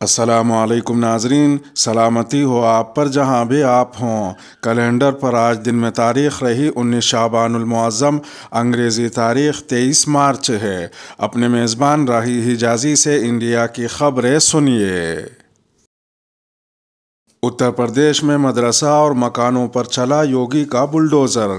السلام علیکم ناظرین، سلامتی ہو آپ پر جہاں بھی آپ ہوں۔ کیلنڈر پر آج دن میں تاریخ رہی 19 شعبان المعظم، انگریزی تاریخ 23 مارچ ہے۔ اپنے میزبان راہی حجازی سے انڈیا کی خبریں سنیے۔ اتر پردیش میں مدرسہ اور مکانوں پر چلا یوگی کا بلڈوزر۔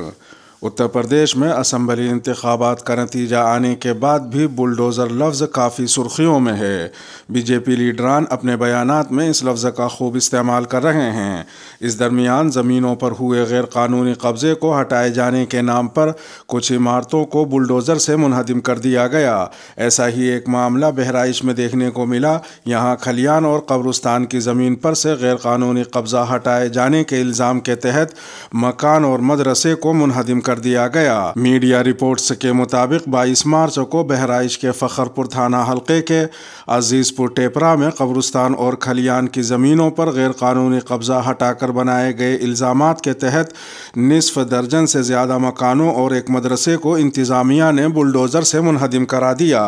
اتر پردیش میں اسمبلی انتخابات کا نتیجہ آنے کے بعد بھی بلڈوزر لفظ کافی سرخیوں میں ہے۔ بی جے پی لیڈران اپنے بیانات میں اس لفظ کا خوب استعمال کر رہے ہیں۔ اس درمیان زمینوں پر ہوئے غیر قانونی قبضے کو ہٹائے جانے کے نام پر کچھ عمارتوں کو بلڈوزر سے منہدم کر دیا گیا۔ ایسا ہی ایک معاملہ بہرائچ میں دیکھنے کو ملا۔ یہاں کھلیان اور قبرستان کی زمین پر سے غیر قانونی قبضہ ہٹائے جانے کے الزام کے تحت مکان اور مدرسے کو منہدم کر دیا گیا۔ میڈیا رپورٹس کے مطابق 22 مارچ کو بہرائچ کے فخرپور تھانہ حلقے کے عزیز پور ٹیپرا میں قبرستان اور کھلیان کی زمینوں پر غیر قانونی قبضہ ہٹا کر بنائے گئے الزامات کے تحت نصف درجن سے زیادہ مکانوں اور ایک مدرسے کو انتظامیہ نے بلڈوزر سے منہدم کرا دیا۔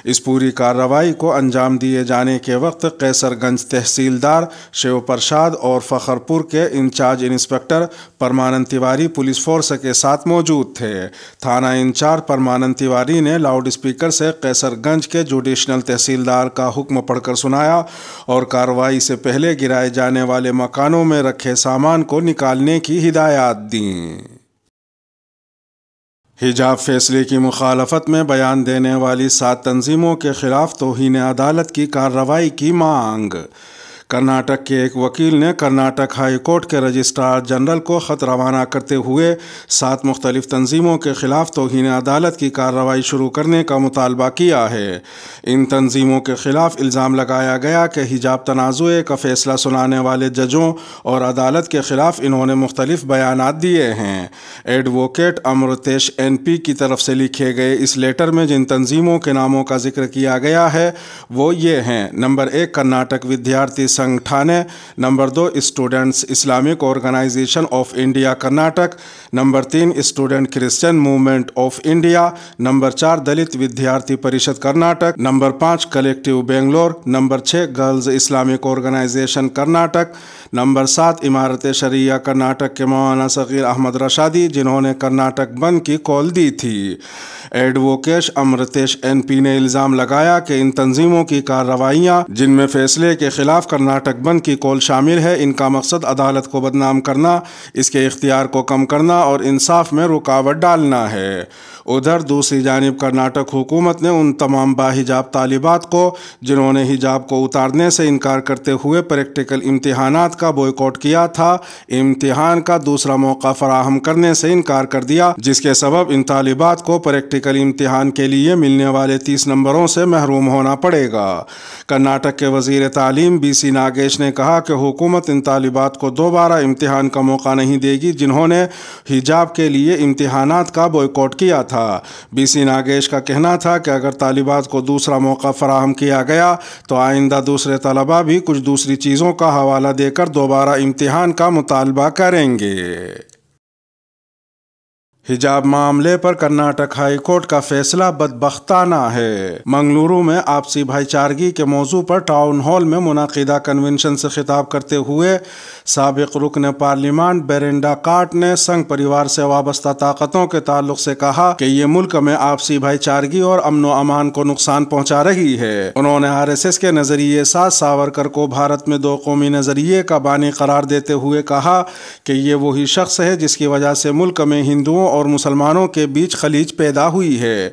اس پوری کارروائی کو انجام دیے جانے کے وقت قیصر گنج تحصیلدار شیو پرساد اور فخرپور کے in charge inspector Parmanand Tiwari police force کے ساتھ موجود تھے۔ تھانہ انچارج پرمانند تیواری نے لاؤڈ اسپیکر سے قیصر گنج کے جوڈیشنل تحصیلدار کا حکم پڑھ کر سنایا اور کارروائی سے پہلے گرائے جانے والے مکانوں میں رکھے سامان کو نکالنے کی ہدایات دیں۔ حجاب فیصلے کی مخالفت میں بیان دینے والی 7 تنظیموں کے خلاف توہین عدالت کی کارروائی کی مانگ۔ کرناٹک کے ایک وکیل نے کرناٹک ہائی کورٹ کے رجسٹرار جنرل کو خط روانہ کرتے ہوئے 7 مختلف تنظیموں کے خلاف توہین عدالت کی کارروائی شروع کرنے کا مطالبہ کیا ہے۔ ان تنظیموں کے خلاف الزام لگایا گیا کہ حجاب تنازع کا فیصلہ سنانے والے ججوں اور عدالت کے خلاف انہوں نے مختلف بیانات دیے ہیں۔ ایڈووکیٹ امرتیش این پی کی طرف سے لکھے گئے اس لیٹر میں جن تنظیموں کے ناموں کا ذکر کیا گیا ہے وہ یہ ہیں: number 1 Karnataka Vidyarthi Sanghatane, number 2 students Islamic organisation of India Karnataka, number 3 student Christian movement of India, number 4 Dalit Vidyarthi Parishad Karnataka, number 5 collective Bangalore, number 6 girls Islamic organisation Karnataka, number 7 Imarat شریعہ کرناٹک کے مولانا صغیر احمد رشادی جنہوں نے کرناٹک بند کی کال دی تھی۔ ایڈووکیٹ امرتیش این پی نے الزام لگایا کہ ان تنظیموں کی کارروائیاں جن میں فیصلے کے خلاف کرناٹک بند کی کال شامل ہے، ان کا مقصد عدالت کو بدنام کرنا، اس کے اختیار کو کم کرنا اور انصاف میں رکاوٹ ڈالنا ہے۔ ادھر دوسری جانب کرناٹک حکومت نے ان تمام باحجاب طالبات کو جنہوں نے حجاب کو اتارنے سے انکار کرتے ہوئے پریکٹیکل امتحانات کا بوائکاٹ کیا تھا، امتحان کا دوسرا موقع فراہم کرنے سے انکار کر دیا، جس کے سبب ان طالبات کو پریکٹیکل امتحان کے لیے ملنے والے 30 نمبروں سے محروم ہونا پڑے گا۔ کرناٹک کے وزیر تعلیم بی سی ناگیش نے کہا کہ حکومت ان طالبات کو دوبارہ امتحان کا موقع نہیں دے گی جنہوں نے حجاب کے لیے امتحانات کا بوائکاٹ کیا تھا۔ بی سی ناگیش کا کہنا تھا کہ اگر طالبات کو دوسرا موقع فراہم کیا گیا تو آئندہ دوسرے طلباء بھی کچھ دوسری چیزوں کا حوالہ دے کر دوبارہ امتحان کا مطالبہ کریں گے۔ حجاب معاملے پر کرناٹک ہائی کورٹ کا فیصلہ بدبختانہ ہے۔ منگلورو میں آپسی بھائی چارگی کے موضوع پر ٹاؤن ہال میں منعقدہ کنونشن سے خطاب کرتے ہوئے سابق رکن پارلیمان بیرنڈا کاٹ نے سنگھ پریوار سے وابستہ طاقتوں کے تعلق سے کہا کہ یہ ملک میں آپسی بھائی چارگی اور امن و امان کو نقصان پہنچا رہی ہے۔ انہوں نے RSS کے نظریے ساز ساورکر کو بھارت میں 2 قومی نظریے کا بانی قرار دیتے ہوئے کہا کہ یہ وہی شخص ہے جس کی وجہ سے ملک میں ہندوؤں اور مسلمانوں کے بیچ خلیج پیدا ہوئی ہے۔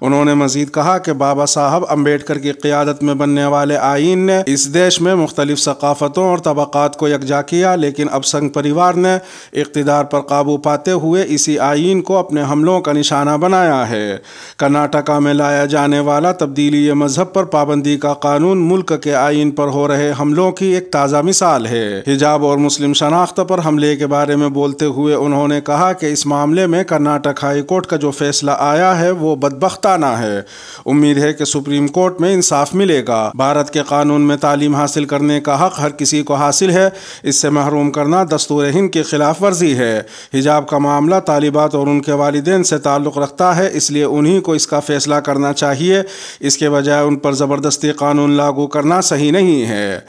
انہوں نے مزید کہا کہ بابا صاحب امبیڈکر کی قیادت میں بننے والے آئین نے اس دیش میں مختلف ثقافتوں اور طبقات کو یکجا کیا، لیکن اب سنگھ پریوار نے اقتدار پر قابو پاتے ہوئے اسی آئین کو اپنے حملوں کا نشانہ بنایا ہے۔ کرناٹکا میں لایا جانے والا تبدیلی مذہب پر پابندی کا قانون ملک کے آئین پر ہو رہے حملوں کی ایک تازہ مثال ہے۔ حجاب اور مسلم شناخت پر حملے کے بارے میں بولتے ہوئے انہوں نے کہا کہ اس معاملے میں کرناٹک ہائی کورٹ کا جو فیصلہ آیا ہے وہ بدبختانہ ہے۔ امید ہے کہ سپریم کورٹ میں انصاف ملے گا۔ بھارت کے قانون میں تعلیم حاصل کرنے کا حق ہر کسی کو حاصل ہے، اس سے محروم کرنا دستور ہند کی خلاف ورزی ہے۔ حجاب کا معاملہ طالبات اور ان کے والدین سے تعلق رکھتا ہے، اس لیے انہی کو اس کا فیصلہ کرنا چاہیے، اس کے بجائے ان پر زبردستی قانون لاگو کرنا صحیح نہیں ہے۔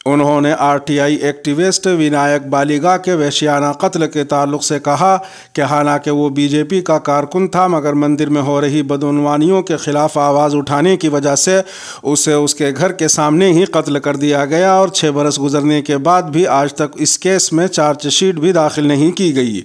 انہوں نے are T I activist Vinayak بالیگا کے وحشیانہ قتل کے تعلق سے کہا کہ حالانکہ وہ بی جے پی کا کارکن تھا مگر مندر میں ہو رہی بدعنوانیوں کے خلاف آواز اٹھانے کی وجہ سے اسے اس کے گھر کے سامنے ہی قتل کر دیا گیا، اور 6 برس گزرنے کے بعد بھی آج تک اس کیس میں چارج شیٹ بھی داخل نہیں کی گئی۔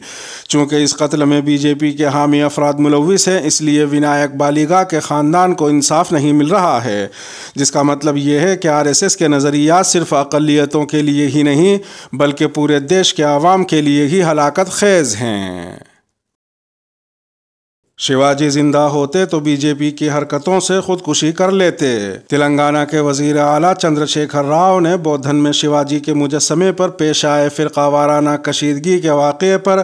چونکہ اس قتل میں بی جے پی کے حامی افراد ملوث ہیں، اس لیے ونائک بالیگا کے خاندان کو انصاف نہیں مل رہا ہے، جس کا مطلب یہ ہے کہ آر ایس ایس کے نظریات صرف اقلیتوں کے لیے ہی نہیں بلکہ پورے دیش کے عوام کے لیے ہی ہلاکت خیز ہیں۔ شیواجی زندہ ہوتے تو بی جے پی کی حرکتوں سے خودکشی کر لیتے۔ تلنگانہ کے وزیر اعلیٰ چندر شیکھر راؤ نے بودھن میں شیواجی کے مجسمے پر پیش آئے فرقہ وارانہ کشیدگی کے واقعے پر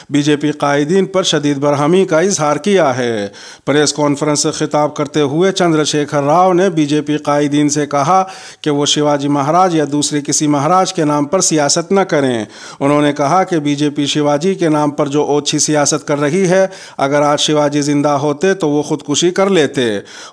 بی جے پی قائدین پر شدید برہمی کا اظہار کیا ہے۔ پریس کانفرنس سے خطاب کرتے ہوئے چندر شیکھر راؤ نے بی جے پی قائدین سے کہا کہ وہ شیواجی مہاراج یا دوسرے کسی مہاراج کے نام پر سیاست نہ کریں۔ انہوں نے کہا کہ بی جے پی شیواجی کے نام پر جو اوچھی سیاست کر رہی ہے، اگر آج شیواجی زندہ ہوتے تو وہ خودکشی کر لیتے۔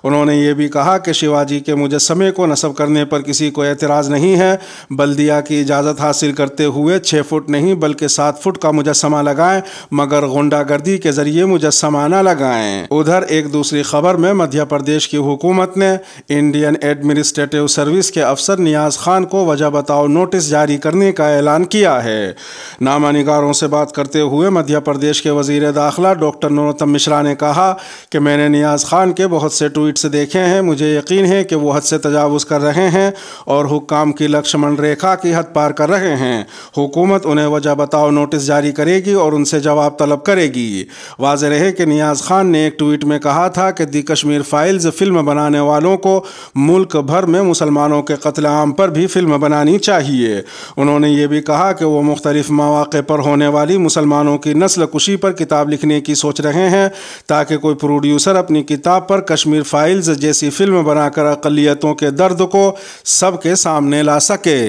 انہوں نے یہ بھی کہا کہ شیواجی کے مجسمے کو نصب کرنے پر کسی کو اعتراض نہیں ہے، بلدیہ کی اجازت حاصل کرتے ہوئے 6 فٹ نہیں بلکہ 7 فٹ کا مجسمہ لگائیں، مگر غنڈہ گردی کے ذریعے مجسمہ نہ لگائیں۔ ادھر ایک دوسری خبر میں مدھیہ پردیش کی حکومت نے انڈین ایڈمنسٹریٹو سروس کے افسر نیاز خان کو وجہ بتاؤ نوٹس جاری کرنے کا اعلان کیا ہے۔ نامہ نگاروں سے بات کرتے ہوئے مدھیہ پردیش کے وزیر داخلہ ڈاکٹر نروتم مشرا نے کہا کہ میں نے نیاز خان کے بہت سے ٹویٹس دیکھے ہیں، مجھے یقین ہے کہ وہ حد سے تجاوز کر رہے ہیں اور حکام کی لکشمن ریکھا کی حد پار کر رہے ہیں۔ حکومت انہیں وجہ بتاؤ نوٹس جاری کرے گی اور ان سے جواب طلب کرے گی۔ واضح رہے کہ نیاز خان نے ایک ٹویٹ میں کہا تھا کہ دی کشمیر فائلز فلم بنانے والوں کو ملک بھر میں مسلمانوں کے قتل عام پر بھی فلم بنانی چاہیے۔ انہوں نے یہ بھی کہا کہ وہ مختلف مواقع پر ہونے والی مسلمانوں کی نسل کشی پر کتاب لکھنے کی سوچ رہے ہیں تاکہ کوئی پروڈیوسر اپنی کتاب پر کشمیر فائلز جیسی فلم بنا کر اقلیتوں کے درد کو سب کے سامنے لا سکے۔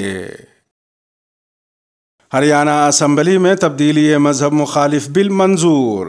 ہریانہ اسمبلی میں تبدیلی مذہب مخالف بل منظور۔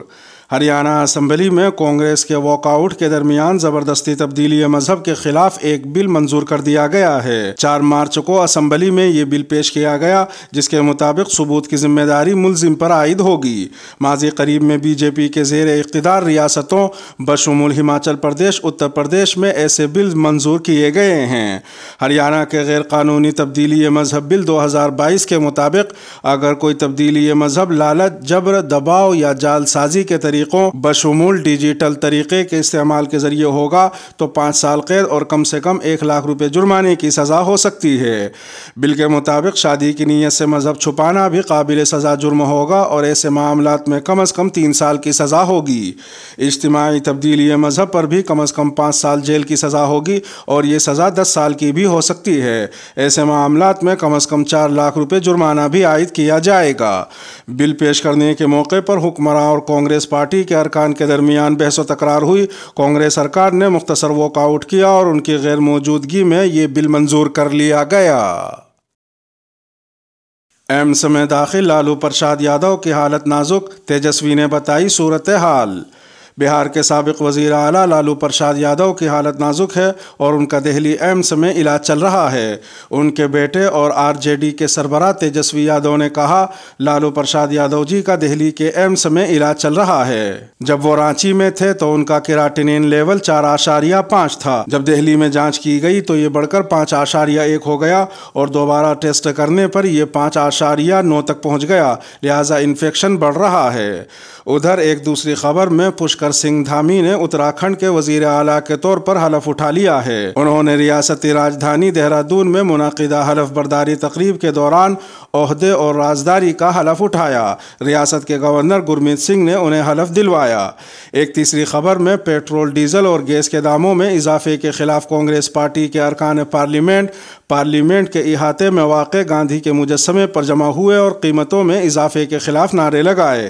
ہریانہ اسمبلی میں کانگریس کے واک آؤٹ کے درمیان زبردستی تبدیلی مذہب کے خلاف ایک بل منظور کر دیا گیا ہے۔ 4 مارچ کو اسمبلی میں یہ بل پیش کیا گیا جس کے مطابق ثبوت کی ذمہ داری ملزم پر عائد ہوگی۔ ماضی قریب میں بی جے پی کے زیر اقتدار ریاستوں بشمول ہماچل پردیش، اتر پردیش میں ایسے بل منظور کیے گئے ہیں۔ ہریانہ کے غیر قانونی تبدیلی مذہب بل 2022 کے مطابق اگر کوئی تبدیلی مذہب لالچ، جبر، دباؤ یا جال سازی کے طریقوں بشمول ڈیجیٹل طریقے کے استعمال کے ذریعے ہوگا تو 5 سال قید اور کم سے کم 1 لاکھ روپے جرمانے کی سزا ہو سکتی ہے۔ بل کے مطابق شادی کی نیت سے مذہب چھپانا بھی قابل سزا جرم ہوگا اور ایسے معاملات میں کم از کم 3 سال کی سزا ہوگی۔ اجتماعی تبدیلی مذہب پر بھی کم از کم 5 سال جیل کی سزا ہوگی اور یہ سزا 10 سال کی بھی ہو سکتی ہے۔ ایسے معاملات میں کم از کم 4 لاکھ روپے جرمانہ بھی عائد کیا جائے گا۔ بل پیش کرنے کے موقع پر حکمراں اور کانگریس پارٹی کے ارکان کے درمیان بحث و تکرار ہوئی۔ کانگریس ارکان نے مختصر واک آؤٹ کیا اور ان کی غیر موجودگی میں یہ بل منظور کر لیا گیا۔ ایمس میں داخل لالو پرساد یادو کی حالت نازک، تیجسوی نے بتائی صورتحال۔ بہار کے سابق وزیر اعلیٰ لالو پرساد یادو کی حالت نازک ہے اور ان کا دہلی ایمس میں علاج چل رہا ہے۔ ان کے بیٹے اور آر جے ڈی کے سربراہ تیجسوی یادو نے کہا لالو پرساد یادو جی کا دہلی کے ایمس میں علاج چل رہا ہے۔ جب وہ رانچی میں تھے تو ان کا کیراٹینین لیول 4.5 تھا۔ جب دہلی میں جانچ کی گئی تو یہ بڑھ کر 5.1 ہو گیا اور دوبارہ ٹیسٹ کرنے پر یہ 5.9 تک پہنچ گیا، لہٰذا انفیکشن بڑھ رہا ہے۔ ادھر ایک دوسری خبر میں پشکر سنگھ دھامی نے اتراکھنڈ کے وزیر اعلیٰ کے طور پر حلف اٹھا لیا ہے۔ انہوں نے ریاستی راجدھانی دہرادون میں منعقدہ حلف برداری تقریب کے دوران عہدے اور رازداری کا حلف اٹھایا۔ ریاست کے گورنر گرمیت سنگھ نے انہیں حلف دلوایا۔ ایک تیسری خبر میں پیٹرول، ڈیزل اور گیس کے داموں میں اضافے کے خلاف کانگریس پارٹی کے ارکان پارلیمنٹ کے احاطے میں واقع گاندھی کے مجسمے پر جمع ہوئے اور قیمتوں میں اضافے کے خلاف نعرے لگائے۔